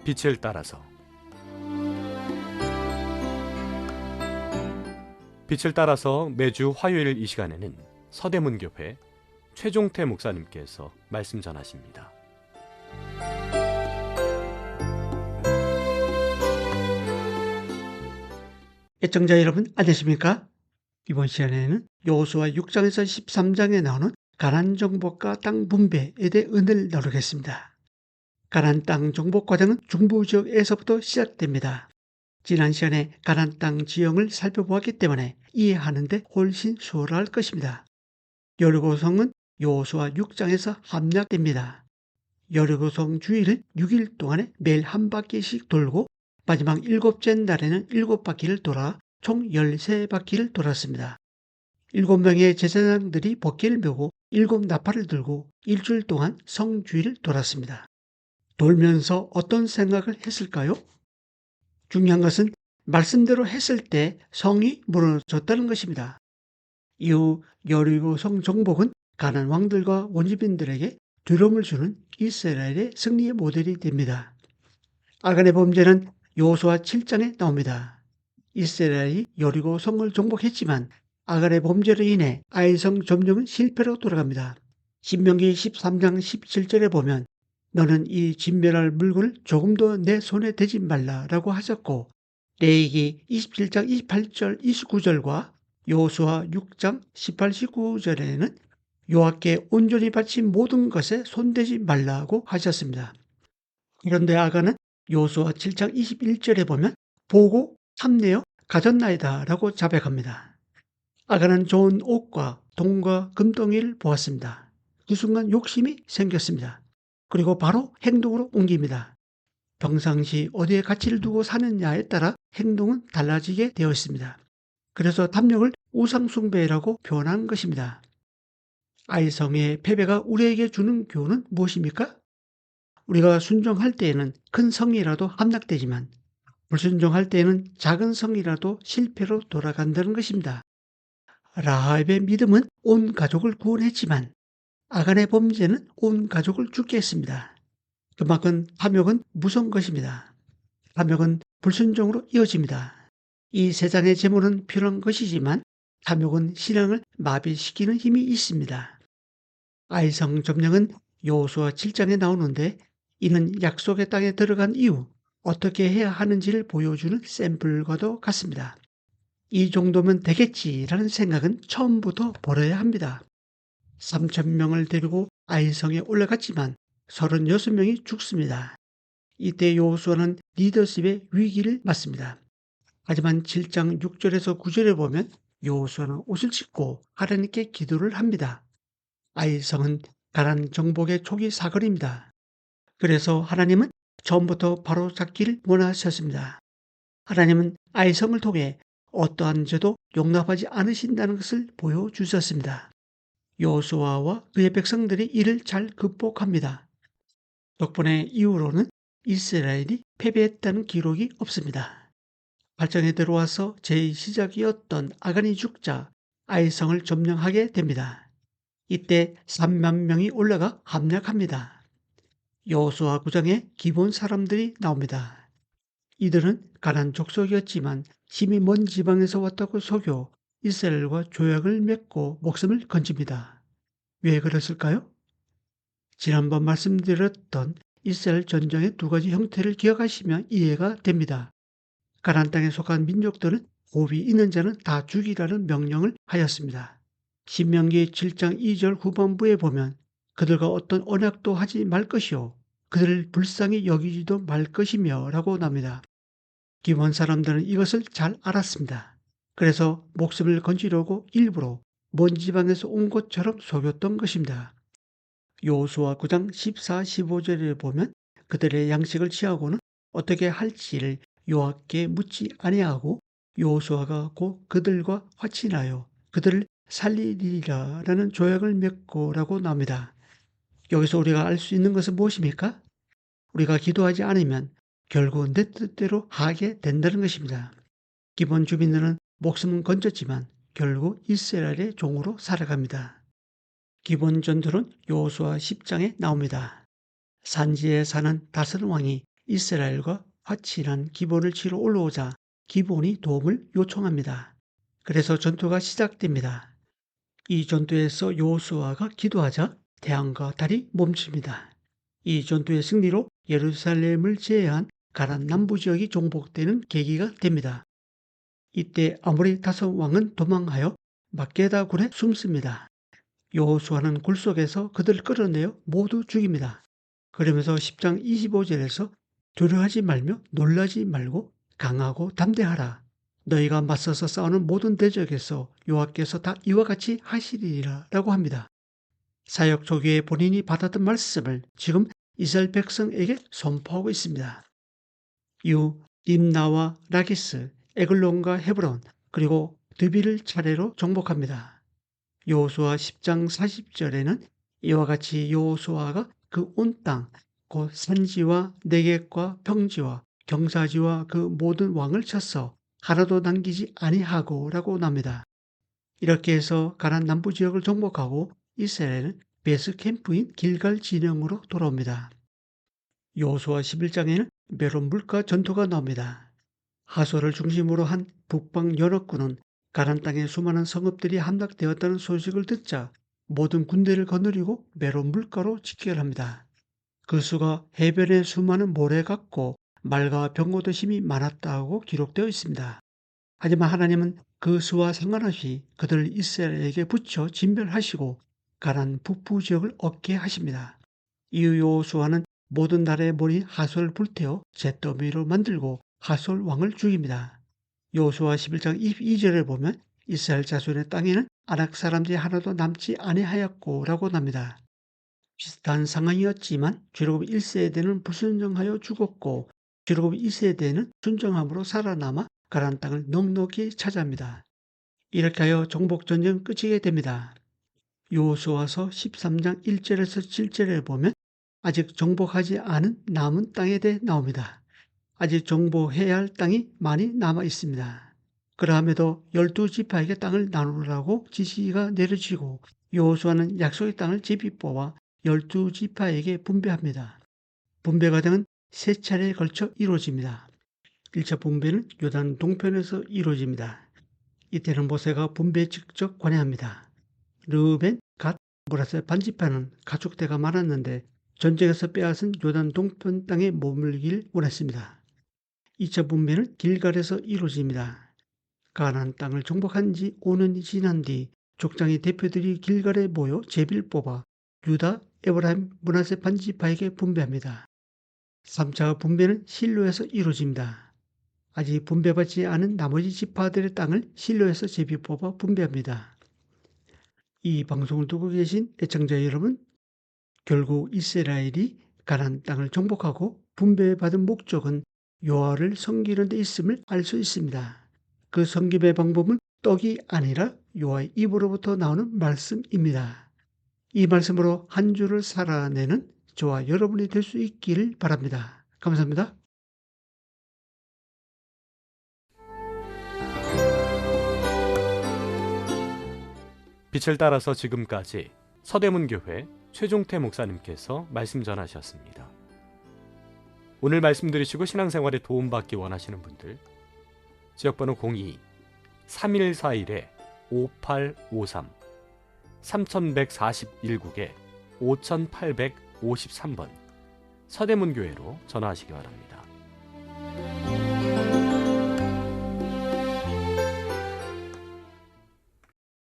빛을 따라서. 빛을 따라서 매주 화요일 이 시간에는 서대문교회 최종태 목사님께서 말씀 전하십니다. 애청자 여러분 안녕하십니까? 이번 시간에는 여호수아 6장에서 13장에 나오는 가나안 정복과 땅 분배에 대해 은혜를 나누겠습니다. 가나안 땅 정복 과정은 중부 지역에서부터 시작됩니다. 지난 시간에 가나안 땅 지형을 살펴보았기 때문에 이해하는 데 훨씬 수월할 것입니다. 여리고성은 여호수아 6장에서 함락됩니다. 여리고성 주위를 6일 동안에 매일 한 바퀴씩 돌고 마지막 7째 날에는 7바퀴를 돌아 총 13바퀴를 돌았습니다. 7명의 제사장들이 법궤를 메고 7나팔을 들고 일주일 동안 성 주위를 돌았습니다. 돌면서 어떤 생각을 했을까요? 중요한 것은 말씀대로 했을 때 성이 무너졌다는 것입니다. 이후 여리고성 정복은 가나안 왕들과 원주민들에게 두려움을 주는 이스라엘의 승리의 모델이 됩니다. 아간의 범죄는 여호수아 7장에 나옵니다. 이스라엘이 여리고 성을 정복했지만 아간의 범죄로 인해 아이성 점령은 실패로 돌아갑니다. 신명기 13장 17절에 보면 너는 이 진멸할 물건을 조금도 내 손에 대지 말라라고 하셨고, 레위기 27장 28절 29절과 여호수아 6장 18, 19절에는 여호와께 온전히 바친 모든 것에 손대지 말라고 하셨습니다. 그런데 아간은 여호수아 7장 21절에 보면 보고 참내어 가졌나이다 라고 자백합니다. 아간은 좋은 옷과 동과 금덩이를 보았습니다. 그 순간 욕심이 생겼습니다. 그리고 바로 행동으로 옮깁니다. 평상시 어디에 가치를 두고 사느냐에 따라 행동은 달라지게 되어 있습니다. 그래서 탐욕을 우상숭배라고 표현한 것입니다. 아이성의 패배가 우리에게 주는 교훈은 무엇입니까? 우리가 순종할 때에는 큰 성이라도 함락되지만 불순종할 때에는 작은 성이라도 실패로 돌아간다는 것입니다. 라합의 믿음은 온 가족을 구원했지만 아간의 범죄는 온 가족을 죽게 했습니다. 그만큼 탐욕은 무서운 것입니다. 탐욕은 불순종으로 이어집니다. 이 세상의 재물은 필요한 것이지만 탐욕은 신앙을 마비시키는 힘이 있습니다. 아이성 점령은 여호수아 7장에 나오는데 이는 약속의 땅에 들어간 이후 어떻게 해야 하는지를 보여주는 샘플과도 같습니다. 이 정도면 되겠지라는 생각은 처음부터 버려야 합니다. 3,000명을 데리고 아이성에 올라갔지만 36명이 죽습니다. 이때 여호수아는 리더십의 위기를 맞습니다. 하지만 7장 6절에서 9절에 보면 여호수아는 옷을 찢고 하나님께 기도를 합니다. 아이성은 가나안 정복의 초기 사건입니다. 그래서 하나님은 처음부터 바로 잡기를 원하셨습니다. 하나님은 아이성을 통해 어떠한 죄도 용납하지 않으신다는 것을 보여주셨습니다. 여호수아와 그의 백성들이 이를 잘 극복합니다. 덕분에 이후로는 이스라엘이 패배했다는 기록이 없습니다. 발정에 들어와서 제2시작이었던 아간이 죽자 아이성을 점령하게 됩니다. 이때 3만 명이 올라가 함락합니다. 여호수아 9장에 기본 사람들이 나옵니다. 이들은 가나안 족속이었지만 힘이 먼 지방에서 왔다고 속여 이스라엘과 조약을 맺고 목숨을 건집니다. 왜 그랬을까요? 지난번 말씀드렸던 이스라엘 전쟁의 두 가지 형태를 기억하시면 이해가 됩니다. 가나안 땅에 속한 민족들은 호흡이 있는 자는 다 죽이라는 명령을 하였습니다. 신명기 7장 2절 후반부에 보면 그들과 어떤 언약도 하지 말 것이요 그들을 불쌍히 여기지도 말 것이며 라고 납니다. 기본 사람들은 이것을 잘 알았습니다. 그래서 목숨을 건지려고 일부러 먼 지방에서 온 것처럼 속였던 것입니다. 여호수아 9장 14, 15절에 보면 그들의 양식을 취하고는 어떻게 할지를 여호와께 묻지 아니하고 여호수아가 곧 그들과 화친하여 그들을 살리리라 라는 조약을 맺고 라고 나옵니다. 여기서 우리가 알 수 있는 것은 무엇입니까? 우리가 기도하지 않으면 결국 내 뜻대로 하게 된다는 것입니다. 기본 주민들은 목숨은 건졌지만 결국 이스라엘의 종으로 살아갑니다. 기본 전투는 여호수아 10장에 나옵니다. 산지에 사는 다섯 왕이 이스라엘과 화친한 기본을 치러 올라오자 기본이 도움을 요청합니다. 그래서 전투가 시작됩니다. 이 전투에서 여호수아가 기도하자 태양과 달이 멈춥니다. 이 전투의 승리로 예루살렘을 제외한 가나안 남부 지역이 정복되는 계기가 됩니다. 이때 아모리 다섯 왕은 도망하여 막게다 굴에 숨습니다. 여호수아는 굴 속에서 그들을 끌어내어 모두 죽입니다. 그러면서 10장 25절에서 두려워하지 말며 놀라지 말고 강하고 담대하라. 너희가 맞서서 싸우는 모든 대적에서 여호와께서 다 이와 같이 하시리라 라고 합니다. 사역 초기에 본인이 받았던 말씀을 지금 이스라엘 백성에게 선포하고 있습니다. 이후 림나와 라기스, 에글론과 헤브론, 그리고 드비를 차례로 정복합니다. 여호수아 10장 40절에는 이와 같이 여호수아가 그 온 땅, 곧 산지와 내겝과 평지와 경사지와 그 모든 왕을 쳤어 하나도 남기지 아니하고 라고 납니다. 이렇게 해서 가나안 남부 지역을 정복하고 이스라엘은 베스 캠프인 길갈 진영으로 돌아옵니다. 여호수아 11장에는 메론 물가 전투가 나옵니다. 하소를 중심으로 한 북방 연합군은 가나안 땅에 수많은 성읍들이 함락되었다는 소식을 듣자 모든 군대를 거느리고 메론 물가로 직결합니다. 그 수가 해변의 수많은 모래 같고 말과 병거도 힘이 많았다고 기록되어 있습니다. 하지만 하나님은 그 수와 상관없이 그들을 이스라엘에게 붙여 진멸하시고 가나안 북부 지역을 얻게 하십니다. 이후 여호수아는 모든 나라의 머리 하솔을 불태워 잿더미로 만들고 하솔 왕을 죽입니다. 여호수아 11장 22절을 보면 이스라엘 자손의 땅에는 아낙 사람들이 하나도 남지 아니하였고 라고 납니다. 비슷한 상황이었지만 주로금 1세대는 불순종하여 죽었고 주로금 2세대는 순종함으로 살아남아 가나안 땅을 넉넉히 차지합니다. 이렇게 하여 정복전쟁은 끝이게 됩니다. 여호수아서 13장 1절에서 7절에 보면 아직 정복하지 않은 남은 땅에 대해 나옵니다. 아직 정복해야 할 땅이 많이 남아 있습니다. 그러함에도 12지파에게 땅을 나누라고 지시가 내려지고 여호수아는 약속의 땅을 제비 뽑아 12지파에게 분배합니다. 분배 과정은 세 차례에 걸쳐 이루어집니다. 1차 분배는 요단 동편에서 이루어집니다. 이때는 모세가 분배에 직접 관여합니다. 르우벤, 갓, 므낫세 반지파는 가축대가 많았는데 전쟁에서 빼앗은 요단 동편 땅에 머물길 원했습니다. 2차 분배는 길갈에서 이루어집니다. 가나안 땅을 정복한 지 5년이 지난 뒤 족장의 대표들이 길갈에 모여 제비를 뽑아 유다, 에브라임, 므낫세 반지파에게 분배합니다. 3차 분배는 실로에서 이루어집니다. 아직 분배받지 않은 나머지 지파들의 땅을 실로에서 제비 뽑아 분배합니다. 이 방송을 듣고 계신 애청자 여러분, 결국 이스라엘이 가나안 땅을 정복하고 분배받은 목적은 여호와를 섬기는 데 있음을 알 수 있습니다. 그 섬김의 방법은 떡이 아니라 여호와의 입으로부터 나오는 말씀입니다. 이 말씀으로 한 주를 살아내는 저와 여러분이 될 수 있기를 바랍니다. 감사합니다. 빛을 따라서 지금까지 서대문교회 최종태 목사님께서 말씀 전하셨습니다. 오늘 말씀 들으시고 신앙생활에 도움받기 원하시는 분들 지역번호 02-3141-5853 3141국에 5853번 서대문교회로 전화하시기 바랍니다.